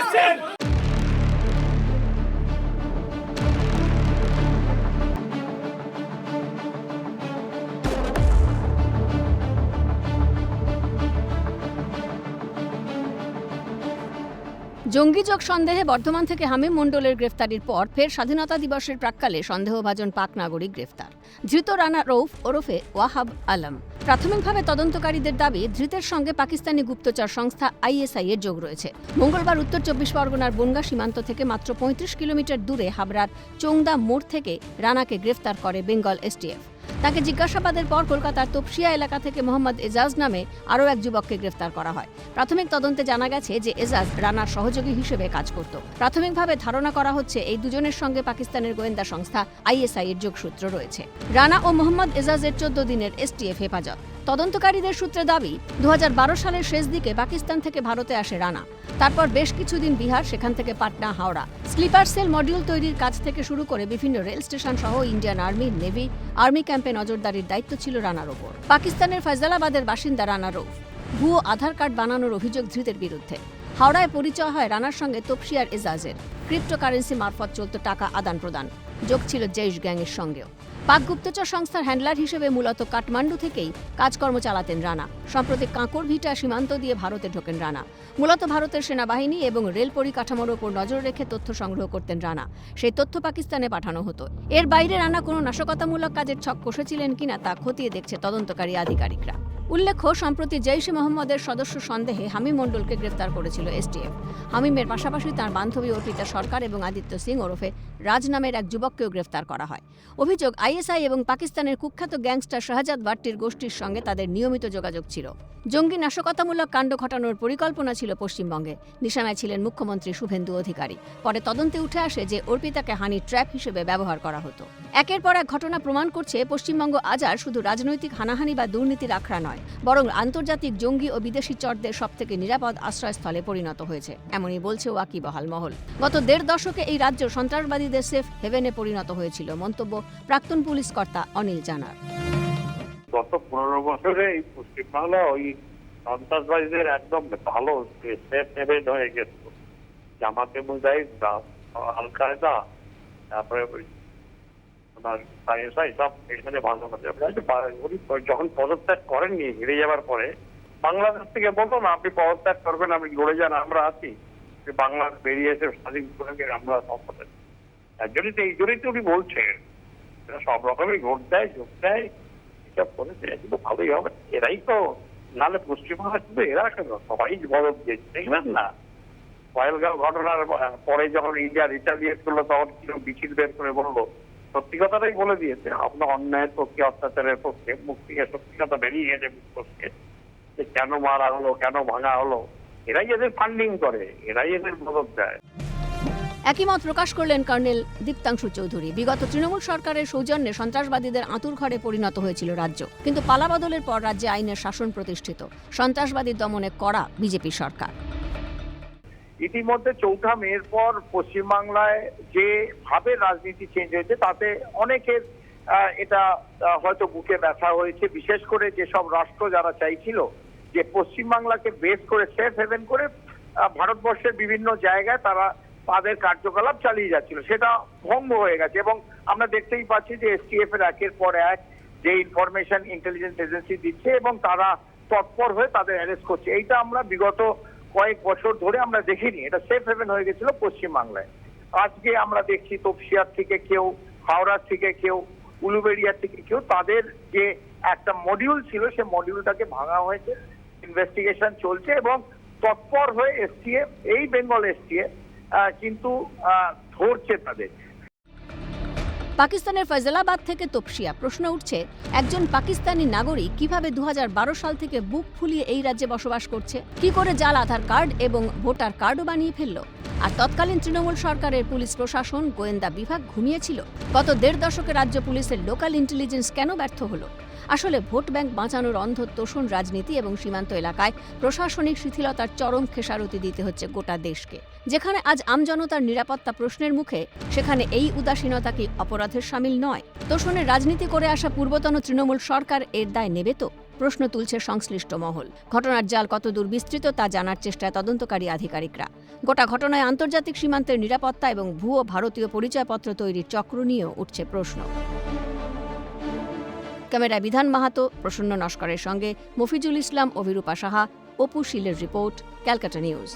আসছেন। জঙ্গিযোগ সন্দেহে বর্ধমান থেকে হামিম মণ্ডলের গ্রেফতারির পর ফের স্বাধীনতা দিবসের প্রাক্কালে সন্দেহভাজন পাক নাগরিক গ্রেফতার। ধৃত রানা রৌফ ওরফে ওয়াহাব আলম। প্রাথমিকভাবে তদন্তকারীদের দাবি, ধৃতের সঙ্গে পাকিস্তানি গুপ্তচর সংস্থা আইএসআই এর যোগ রয়েছে। মঙ্গলবার উত্তর 24 পরগনার বনগাঁ সীমান্ত থেকে মাত্র 35 কিলোমিটার দূরে হাবড়ার চোংদা মোড় থেকে রানাকে গ্রেফতার করে বেঙ্গল এসটিএফ। তাকে জিজ্ঞাসাবাদের পর কলকাতার তপসিয়া এলাকা থেকে মোহাম্মদ এজাজ নামে আরও এক যুবককে গ্রেফতার করা হয়। প্রাথমিক তদন্তে জানা গেছে যে এজাজ রানার সহযোগী হিসেবে কাজ করত। প্রাথমিকভাবে ধারণা করা হচ্ছে এই দুজনের সঙ্গে পাকিস্তানের গোয়েন্দা সংস্থা আইএসআই এর যোগসূত্র রয়েছে। রানা ও মোহাম্মদ এজাজের 14 দিনের এসটিএফ হেফাজত। তদন্তকারীদের সূত্রে দাবি, 2012 সালের শেষ দিকে পাকিস্তান থেকে ভারতে আসে রানা। তারপর বেশ কিছুদিন বিহার, সেখান থেকে Patna, Howrah. Sleeper cell module তৈরির কাজ থেকে শুরু করে বিভিন্ন রেল স্টেশন সহ ইন্ডিয়ান আর্মি, নেভি, আর্মি ক্যাম্পে নজরদারির দায়িত্ব ছিল রানার ওপর। পাকিস্তানের ফয়জালাবাদের বাসিন্দা রানা রৌফ। ভুয়ো আধার কার্ড বানানোর অভিযোগ ধৃতের বিরুদ্ধে। হাওড়ায় পরিচয় হয় রানার সঙ্গে তপসিয়ার এজাজের। ক্রিপ্টোকারেন্সি মারফত চলত টাকা আদান প্রদান। যোগ ছিল জৈশ গ্যাংয়ের সঙ্গেও। পাক গুপ্তচর সংস্থার হ্যান্ডলার হিসেবে মূলত কাঠমান্ডু থেকেই কাজকর্ম চালাতেন রানা। সম্প্রতি কাঁকড়ভিটা সীমান্ত দিয়ে ভারতে ঢোকেন রানা। মূলত ভারতের সেনাবাহিনী এবং রেল পরিকাঠামোর ওপর নজর রেখে তথ্য সংগ্রহ করতেন রানা। সেই তথ্য পাকিস্তানে পাঠানো হতো। এর বাইরে রানা কোনো নাশকতামূলক কাজের ছক কষেছিলেন কিনা তা খতিয়ে দেখছে তদন্তকারী আধিকারিকরা। উল্লেখ্য, সম্প্রতি জৈশ-ই মোহাম্মদের সদস্য সন্দেহে হামিম মণ্ডলকে গ্রেফতার করেছিল এসটিএফ। হামিমের পাশাপাশি তাঁর বান্ধবী অর্পিতা সরকার এবং আদিত্য সিং ওরফে রাজ নামের এক যুবককেও গ্রেফতার করা হয়। অভিযোগ, আইএসআই এবং পাকিস্তানের কুখ্যাত গ্যাংস্টার শাহজাদ ভাট্টির গোষ্ঠীর সঙ্গে তাদের নিয়মিত যোগাযোগ ছিল। জঙ্গি নাশকতামূলক কাণ্ড ঘটানোর পরিকল্পনা ছিল পশ্চিমবঙ্গে। নিশানায় ছিলেন মুখ্যমন্ত্রী শুভেন্দু অধিকারী। পরে তদন্তে উঠে আসে যে অর্পিতাকে হানি ট্র্যাপ হিসেবে ব্যবহার করা হতো। একের পর এক ঘটনা প্রমাণ করছে, পশ্চিমবঙ্গ আজ আর শুধু রাজনৈতিক হানাহানি বা দুর্নীতির আখড়া নয়, বরং আন্তর্জাতিক জঙ্গি ও বিদেশি চরদের সবথেকে নিরাপদ আশ্রয়স্থলে পরিণত হয়েছে। এমনই বলছে ওয়াকিবহাল মহল। গত 1.5 দশকে এই রাজ্য সন্ত্রাসবাদীদের সেফ হেভেনে পরিণত হয়েছিল। মন্তব্য প্রাক্তন পুলিশ কর্তা অনিল জানার। গত 15 বছরে এই পশ্চিমবাংলা ওই সন্ত্রাসবাদীদের একদম ভালো সেফ হেভেন হয়ে গেছে। জামাতে মুজাহিদ, আল কায়দা, তারপরে সব এখানে ভালো যখন পদত্যাগ করেননি হেরে যাওয়ার পরে, বাংলাদেশ থেকে বলতো না আপনি পদত্যাগ করবেন, আপনি লড়ে যান, আমরা আছি। বাংলাদেশ বেরিয়ে এসে স্বাধীন করে আমরা সম্পদ তার জন্যই তো এই জন্যই তো উনি বলছেন সব রকমই ভোট দেয়, যোগ দেয়, এসব করেছে, কিন্তু ভালোই হবে। এরাই তো, নাহলে পশ্চিমবঙ্গে শুধু এরা কেন, সবাই বদল দিয়েছে। দেখবেন না পহেলগাঁও ঘটনার পরে যখন ইন্ডিয়া রিটালিয়েট করলো, তখন কিরকম মিছিল বের করে বললো, সত্যি কথাটাই বলে দিয়েছে। আপনার অন্যায়ের পক্ষে, অত্যাচারের পক্ষে, মুখ থেকে সত্যি কথা বেরিয়ে গেছে মুখ পক্ষে, যে কেন মারা হলো, কেন ভাঙা হলো। এরাই এদের ফান্ডিং করে, এরাই এদের মদত দেয়। একই মত প্রকাশ করলেন কর্নেল দীপ্তাংশু চৌধুরী। বিগত তৃণমূল সরকারের সৌজন্যে সন্ত্রাসবাদীদের আঁতুড়ঘরে পরিণত হয়েছিল রাজ্য, কিন্তু পালাবদলের পর রাজ্যে আইনের শাসন প্রতিষ্ঠিত। সন্ত্রাসবাদী দমনে কড়া বিজেপি সরকার। ইতিমধ্যে 4 মের পর পশ্চিমবাংলায় যে ভাবে রাজনীতি চেঞ্জ হয়েছে, তাতে অনেকের এটা হয়তো বুকে ব্যথা হয়েছে। বিশেষ করে যেসব রাষ্ট্র যারা চাইছিল যে পশ্চিমবাংলাকে বেস করে সেফ হেভেন করে ভারতবর্ষের বিভিন্ন জায়গায় তারা তাদের কার্যকলাপ চালিয়ে যাচ্ছিল, সেটা ভঙ্গ হয়ে গেছে। এবং আমরা দেখতেই পাচ্ছি যে এসটিএফ এর একের পর এক যে ইনফরমেশন ইন্টেলিজেন্স এজেন্সি দিচ্ছে এবং তারা তৎপর হয়ে তাদের অ্যারেস্ট করছে। এইটা আমরা বিগত কয়েক বছর ধরে আমরা দেখিনি। এটা সেফ হেভেন হয়ে গেছিল পশ্চিমবাংলায়। আজকে আমরা দেখছি তপসিয়ার থেকে কেউ, হাওড়ার থেকে কেউ, উলুবেড়িয়ার থেকে কেউ, তাদের যে একটা মডিউল ছিল সে মডিউলটাকে ভাঙা হয়েছে, ইনভেস্টিগেশন চলছে এবং তৎপর হয়ে এসটিএফ, এই বেঙ্গল এসটিএফ কিন্তু ধরছে তাদের। পাকিস্তানের ফয়জালাবাদ থেকে তপসিয়া। প্রশ্ন উঠছে, একজন পাকিস্তানি নাগরিক কিভাবে 2012 সাল থেকে বুক ফুলিয়ে এই রাজ্যে বসবাস করছে? কি করে জাল আধার কার্ড এবং ভোটার কার্ডও বানিয়ে ফেললো? আর তৎকালীন তৃণমূল সরকারের পুলিশ প্রশাসন, গোয়েন্দা বিভাগ ঘুমিয়েছিল? গত 1.5 দশকে রাজ্য পুলিশের লোকাল ইন্টেলিজেন্স কেন ব্যর্থ হলো? আসলে ভোট ব্যাংক বাঁচানোর অন্ধ তোষণ রাজনীতি এবং সীমান্ত এলাকায় প্রশাসনিক শিথিলতার চরম খেসারতি দিতে হচ্ছে গোটা দেশকে। যেখানে আজ আমজনতার নিরাপত্তা প্রশ্নের মুখে, সেখানে এই উদাসীনতা কি অপরাধের শামিল নয়? তোষণের রাজনীতি করে আসা পূর্বতন তৃণমূল সরকার এর দায় নেবে তো? প্রশ্ন তুলছে সংশ্লিষ্ট মহল। ঘটনার জাল কতদূর বিস্তৃত তা জানার চেষ্টায় তদন্তকারী আধিকারিকরা। গোটা ঘটনায় আন্তর্জাতিক সীমান্তের নিরাপত্তা এবং ভুয়ো ভারতীয় পরিচয়পত্র তৈরির চক্র নিয়েও উঠছে প্রশ্ন। ক্যামেরায় বিধান মাহাতো, প্রসন্ন নস্করের সঙ্গে মফিজুল ইসলাম, অভিরূপা সাহা, অপু শীলের রিপোর্ট, ক্যালকাটা নিউজ।